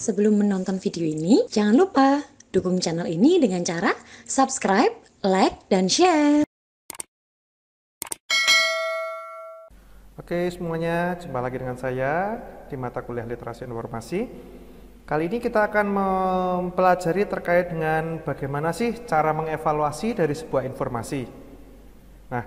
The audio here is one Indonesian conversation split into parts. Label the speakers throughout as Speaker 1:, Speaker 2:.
Speaker 1: Sebelum menonton video ini, jangan lupa dukung channel ini dengan cara subscribe, like, dan share.
Speaker 2: Oke semuanya, jumpa lagi dengan saya di mata kuliah Literasi Informasi. Kali ini kita akan mempelajari terkait dengan bagaimana sih cara mengevaluasi dari sebuah informasi. Nah,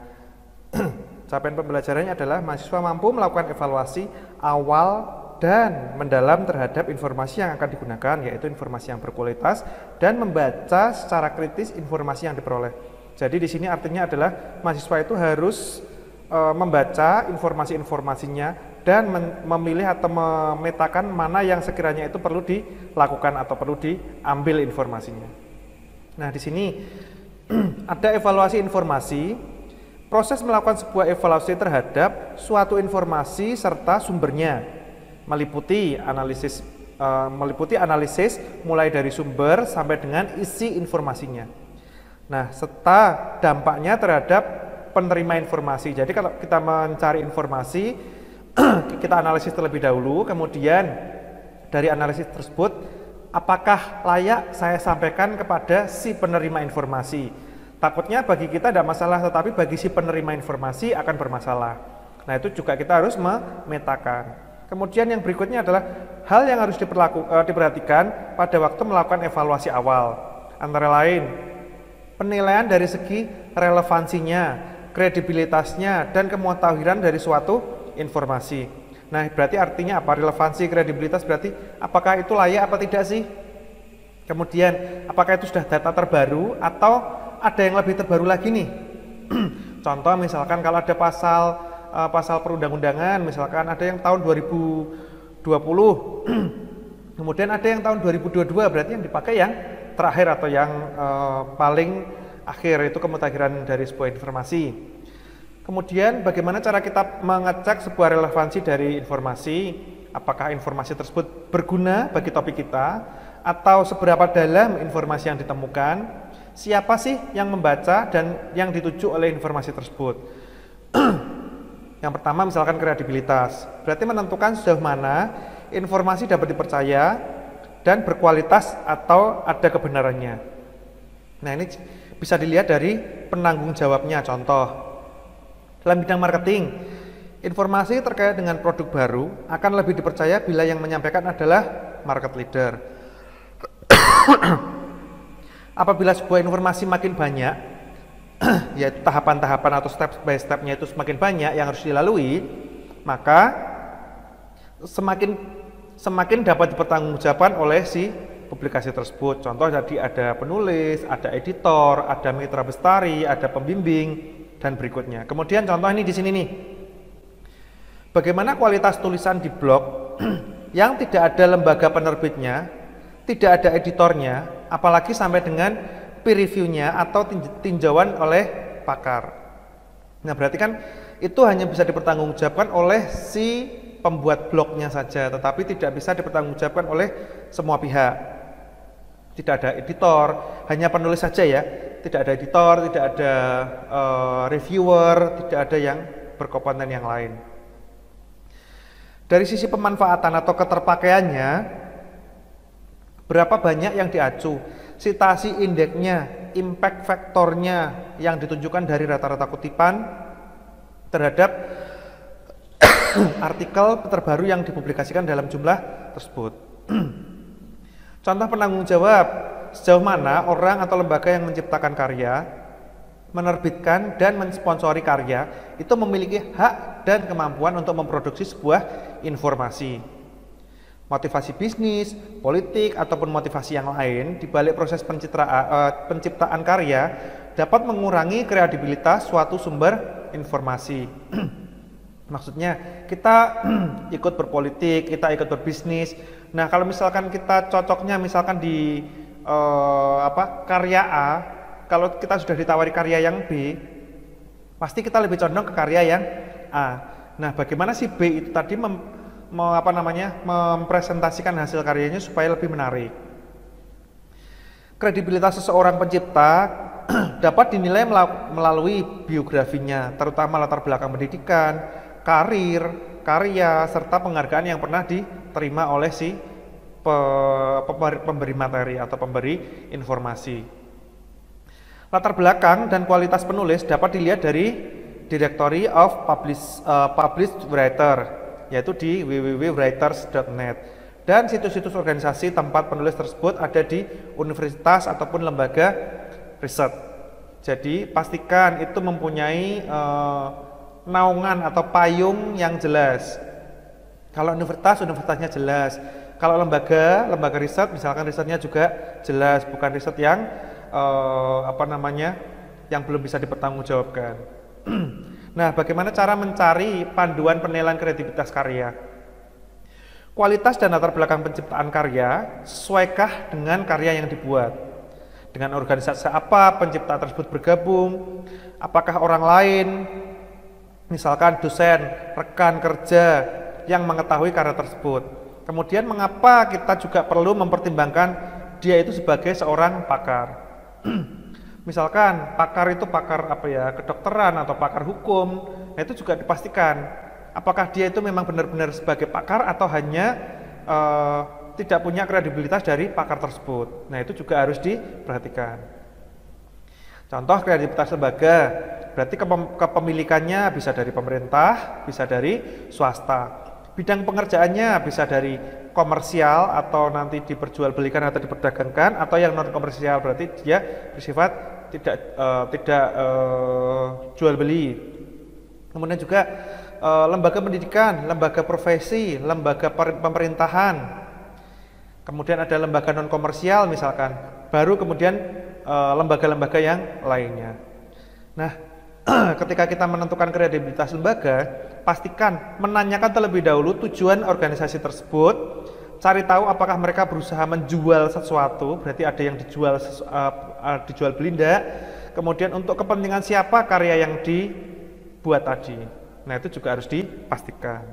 Speaker 2: capaian pembelajarannya adalah mahasiswa mampu melakukan evaluasi awal dan mendalam terhadap informasi yang akan digunakan, yaitu informasi yang berkualitas, dan membaca secara kritis informasi yang diperoleh. Jadi di sini artinya adalah mahasiswa itu harus membaca informasi-informasinya dan memilih atau memetakan mana yang sekiranya itu perlu dilakukan atau perlu diambil informasinya. Nah, di sini ada evaluasi informasi, proses melakukan sebuah evaluasi terhadap suatu informasi serta sumbernya, meliputi analisis mulai dari sumber sampai dengan isi informasinya. Nah, serta dampaknya terhadap penerima informasi. Jadi kalau kita mencari informasi, kita analisis terlebih dahulu, kemudian dari analisis tersebut, apakah layak saya sampaikan kepada si penerima informasi. Takutnya bagi kita tidak masalah, tetapi bagi si penerima informasi akan bermasalah. Nah, itu juga kita harus memetakan. Kemudian yang berikutnya adalah hal yang harus diperhatikan pada waktu melakukan evaluasi awal. Antara lain, penilaian dari segi relevansinya, kredibilitasnya, dan kemutahiran dari suatu informasi. Nah, berarti artinya apa? Relevansi, kredibilitas berarti apakah itu layak apa tidak sih? Kemudian, apakah itu sudah data terbaru atau ada yang lebih terbaru lagi nih? Contoh misalkan kalau ada pasal perundang-undangan, misalkan ada yang tahun 2020, kemudian ada yang tahun 2022, berarti yang dipakai yang terakhir atau yang paling akhir, itu kemutakhiran dari sebuah informasi. Kemudian bagaimana cara kita mengecek sebuah relevansi dari informasi, apakah informasi tersebut berguna bagi topik kita, atau seberapa dalam informasi yang ditemukan, siapa sih yang membaca dan yang dituju oleh informasi tersebut. Yang pertama misalkan kredibilitas, berarti menentukan sejauh mana informasi dapat dipercaya dan berkualitas atau ada kebenarannya. Nah, ini bisa dilihat dari penanggung jawabnya. Contoh, dalam bidang marketing, informasi terkait dengan produk baru akan lebih dipercaya bila yang menyampaikan adalah market leader. Apabila sebuah informasi makin banyak, yaitu tahapan-tahapan atau step by stepnya itu semakin banyak yang harus dilalui, maka semakin dapat dipertanggungjawabkan oleh si publikasi tersebut. Contoh tadi ada penulis, ada editor, ada mitra bestari, ada pembimbing, dan berikutnya. Kemudian contoh ini di sini nih. Bagaimana kualitas tulisan di blog yang tidak ada lembaga penerbitnya, tidak ada editornya, apalagi sampai dengan peer review-nya atau tinjauan oleh pakar. Nah, berarti kan itu hanya bisa dipertanggungjawabkan oleh si pembuat blognya saja, tetapi tidak bisa dipertanggungjawabkan oleh semua pihak. Tidak ada editor, hanya penulis saja ya. Tidak ada editor, tidak ada reviewer, tidak ada yang berkompeten yang lain. Dari sisi pemanfaatan atau keterpakaiannya, berapa banyak yang diacu, citasi indeksnya, impact faktornya yang ditunjukkan dari rata-rata kutipan terhadap artikel terbaru yang dipublikasikan dalam jumlah tersebut. Contoh penanggung jawab, sejauh mana orang atau lembaga yang menciptakan karya, menerbitkan dan mensponsori karya itu memiliki hak dan kemampuan untuk memproduksi sebuah informasi. Motivasi bisnis, politik, ataupun motivasi yang lain di balik proses penciptaan karya dapat mengurangi kredibilitas suatu sumber informasi. Maksudnya kita ikut berpolitik, kita ikut berbisnis. Nah, kalau misalkan kita cocoknya misalkan di karya A, kalau kita sudah ditawari karya yang B, pasti kita lebih condong ke karya yang A. Nah, bagaimana si B itu tadi mempresentasikan hasil karyanya supaya lebih menarik. Kredibilitas seseorang pencipta dapat dinilai melalui biografinya, terutama latar belakang pendidikan, karir, karya, serta penghargaan yang pernah diterima oleh si pemberi materi atau pemberi informasi. Latar belakang dan kualitas penulis dapat dilihat dari Directory of Published Writer, yaitu di www.writers.net. Dan situs-situs organisasi tempat penulis tersebut ada di universitas ataupun lembaga riset. Jadi pastikan itu mempunyai naungan atau payung yang jelas. Kalau universitasnya jelas. Kalau lembaga riset, misalkan risetnya juga jelas, bukan riset yang yang belum bisa dipertanggungjawabkan. Nah, bagaimana cara mencari panduan penilaian kredibilitas karya? Kualitas dan latar belakang penciptaan karya sesuaikah dengan karya yang dibuat? Dengan organisasi apa pencipta tersebut bergabung? Apakah orang lain, misalkan dosen, rekan kerja yang mengetahui karya tersebut? Kemudian mengapa kita juga perlu mempertimbangkan dia itu sebagai seorang pakar? Misalkan pakar itu pakar kedokteran atau pakar hukum, nah itu juga dipastikan apakah dia itu memang benar-benar sebagai pakar atau hanya tidak punya kredibilitas dari pakar tersebut. Nah itu juga harus diperhatikan. Contoh kredibilitas lembaga, berarti kepemilikannya bisa dari pemerintah, bisa dari swasta. Bidang pengerjaannya bisa dari komersial atau nanti diperjualbelikan atau diperdagangkan, atau yang non komersial, berarti dia bersifat tidak jual beli. Kemudian juga lembaga pendidikan, lembaga profesi, lembaga pemerintahan. Kemudian ada lembaga non komersial misalkan, baru kemudian lembaga-lembaga yang lainnya. Nah, ketika kita menentukan kredibilitas lembaga, pastikan menanyakan terlebih dahulu tujuan organisasi tersebut, cari tahu apakah mereka berusaha menjual sesuatu, berarti ada yang dijual beli enggak, kemudian untuk kepentingan siapa karya yang dibuat tadi. Nah itu juga harus dipastikan.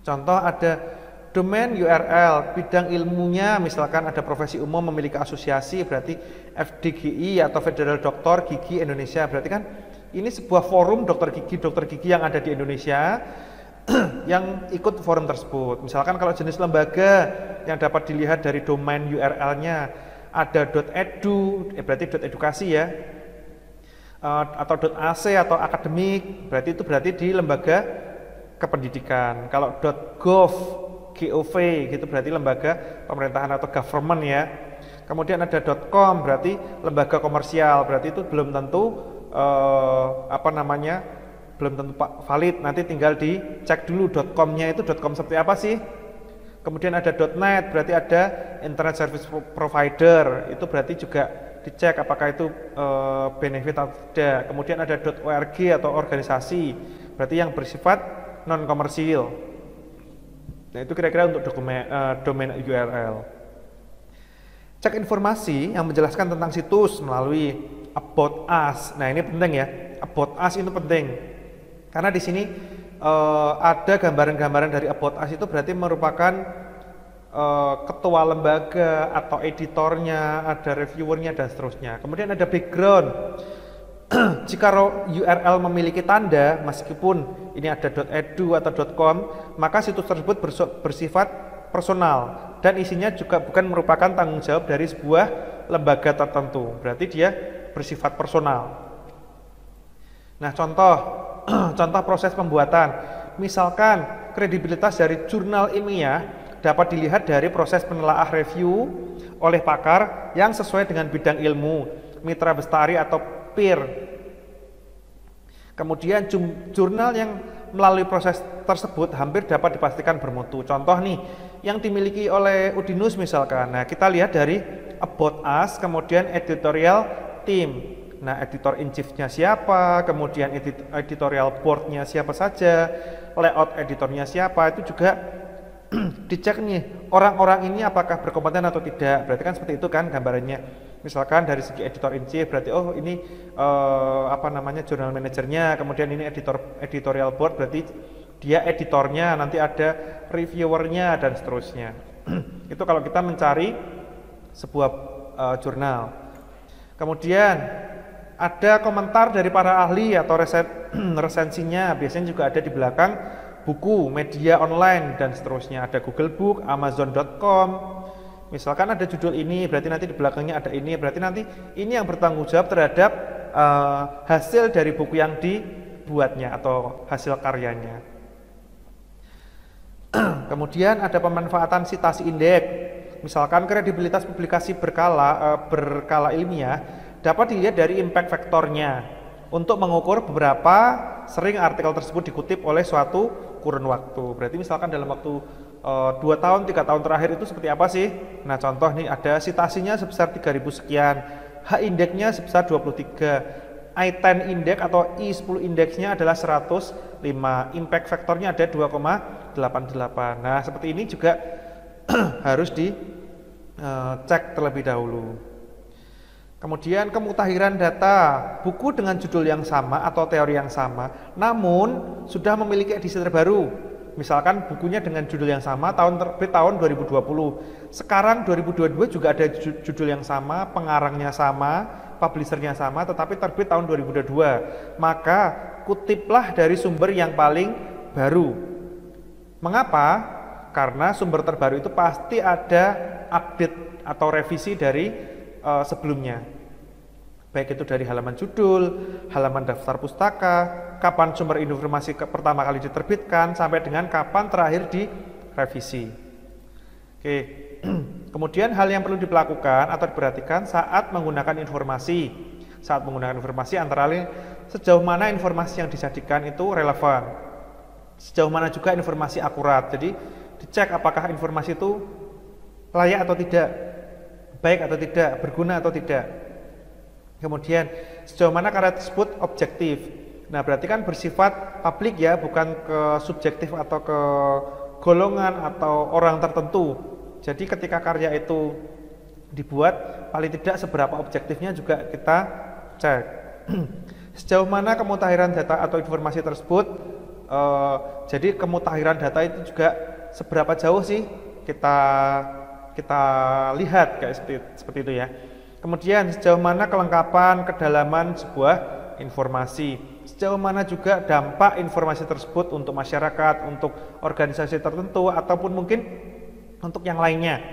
Speaker 2: Contoh ada domain URL, bidang ilmunya misalkan ada profesi umum memiliki asosiasi, berarti FDGI atau Federal Dokter Gigi Indonesia, berarti kan ini sebuah forum dokter gigi yang ada di Indonesia yang ikut forum tersebut. Misalkan kalau jenis lembaga yang dapat dilihat dari domain URL-nya ada .edu, berarti .edukasi ya, atau .ac atau akademik, berarti itu berarti di lembaga kependidikan. Kalau .gov, GOV gitu berarti lembaga pemerintahan atau government ya. Kemudian ada .com berarti lembaga komersial, berarti itu belum tentu belum tentu valid, nanti tinggal dicek dulu .com-nya itu .com seperti apa sih. Kemudian ada .net berarti ada internet service provider, itu berarti juga dicek apakah itu benefit atau tidak. Kemudian ada .org atau organisasi, berarti yang bersifat non komersil. Nah itu kira-kira untuk domain URL. Cek informasi yang menjelaskan tentang situs melalui About Us. Nah ini penting ya, About Us itu penting karena di sini ada gambaran-gambaran dari About Us, itu berarti merupakan ketua lembaga atau editornya, ada reviewernya dan seterusnya. Kemudian ada background. Jika URL memiliki tanda, meskipun ini ada .edu atau .com, maka situs tersebut bersifat personal dan isinya juga bukan merupakan tanggung jawab dari sebuah lembaga tertentu. Berarti dia bersifat personal. Nah, contoh proses pembuatan. Misalkan kredibilitas dari jurnal ilmiah dapat dilihat dari proses penelaah review oleh pakar yang sesuai dengan bidang ilmu, mitra bestari atau peer. Kemudian jurnal yang melalui proses tersebut hampir dapat dipastikan bermutu. Contoh nih, yang dimiliki oleh Udinus misalkan. Nah, kita lihat dari About Us, kemudian editorial team. Nah, editor in chief-nya siapa, kemudian editorial board-nya siapa saja, layout editornya siapa, itu juga dicek nih, orang-orang ini apakah berkompeten atau tidak. Berarti kan seperti itu kan gambarannya. Misalkan dari segi editor in chief, berarti oh ini jurnal manajernya, kemudian ini editorial board, berarti dia editornya, nanti ada reviewernya dan seterusnya. Itu kalau kita mencari sebuah jurnal. Kemudian ada komentar dari para ahli atau resensinya, biasanya juga ada di belakang buku, media online, dan seterusnya. Ada Google Book, Amazon.com. Misalkan ada judul ini, berarti nanti di belakangnya ada ini, berarti nanti ini yang bertanggung jawab terhadap hasil dari buku yang dibuatnya atau hasil karyanya. Kemudian ada pemanfaatan sitasi indeks. Misalkan kredibilitas publikasi berkala ilmiah dapat dilihat dari impact faktornya untuk mengukur beberapa sering artikel tersebut dikutip oleh suatu kurun waktu. Berarti misalkan dalam waktu 2 tahun, 3 tahun terakhir itu seperti apa sih? Nah, contoh nih ada sitasinya sebesar 3.000 sekian, H-indeksnya sebesar 23, I10 indeks atau I10 indeksnya adalah 105, impact faktornya ada 2,88. Nah, seperti ini juga harus dicek terlebih dahulu. Kemudian kemutahiran data, buku dengan judul yang sama atau teori yang sama, namun sudah memiliki edisi terbaru. Misalkan bukunya dengan judul yang sama, tahun terbit tahun 2020. Sekarang 2022 juga ada judul yang sama, pengarangnya sama, publishernya sama, tetapi terbit tahun 2022. Maka kutiplah dari sumber yang paling baru. Mengapa? Karena sumber terbaru itu pasti ada update atau revisi dari sebelumnya. Baik itu dari halaman judul, halaman daftar pustaka, kapan sumber informasi pertama kali diterbitkan, sampai dengan kapan terakhir direvisi. Oke. Kemudian hal yang perlu dilakukan atau diperhatikan saat menggunakan informasi. Saat menggunakan informasi antara lain sejauh mana informasi yang disajikan itu relevan. Sejauh mana juga informasi akurat. Jadi dicek apakah informasi itu layak atau tidak, baik atau tidak, berguna atau tidak. Kemudian sejauh mana karya tersebut objektif. Nah, berarti kan bersifat publik ya, bukan ke subjektif atau ke golongan atau orang tertentu. Jadi ketika karya itu dibuat, paling tidak seberapa objektifnya juga kita cek. Sejauh mana kemutahiran data atau informasi tersebut, jadi kemutahiran data itu juga seberapa jauh sih kita lihat kayak seperti itu ya. Kemudian sejauh mana kelengkapan, kedalaman sebuah informasi, sejauh mana juga dampak informasi tersebut untuk masyarakat, untuk organisasi tertentu, ataupun mungkin untuk yang lainnya.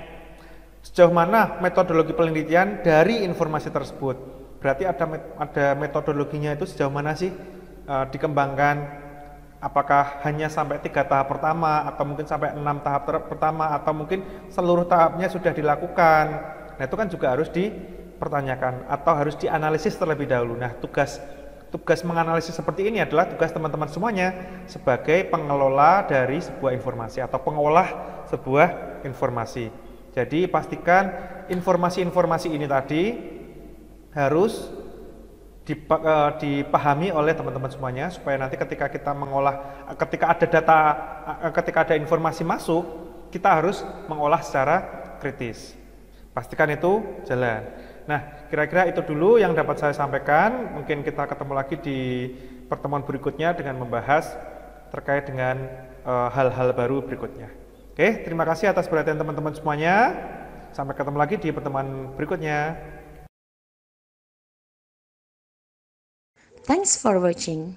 Speaker 2: Sejauh mana metodologi penelitian dari informasi tersebut. Berarti ada metodologinya itu sejauh mana sih dikembangkan, apakah hanya sampai 3 tahap pertama, atau mungkin sampai 6 tahap pertama, atau mungkin seluruh tahapnya sudah dilakukan. Nah, itu kan juga harus dipertanyakan atau harus dianalisis terlebih dahulu. Nah, tugas menganalisis seperti ini adalah tugas teman-teman semuanya sebagai pengelola dari sebuah informasi atau pengolah sebuah informasi. Jadi pastikan informasi-informasi ini tadi harus dipahami oleh teman-teman semuanya supaya nanti ketika kita mengolah, ketika ada informasi masuk, kita harus mengolah secara kritis. Pastikan itu jalan. Nah, kira-kira itu dulu yang dapat saya sampaikan. Mungkin kita ketemu lagi di pertemuan berikutnya dengan membahas terkait dengan hal-hal baru berikutnya. Oke, terima kasih atas perhatian teman-teman semuanya. Sampai ketemu lagi di pertemuan berikutnya.
Speaker 1: Thanks for watching.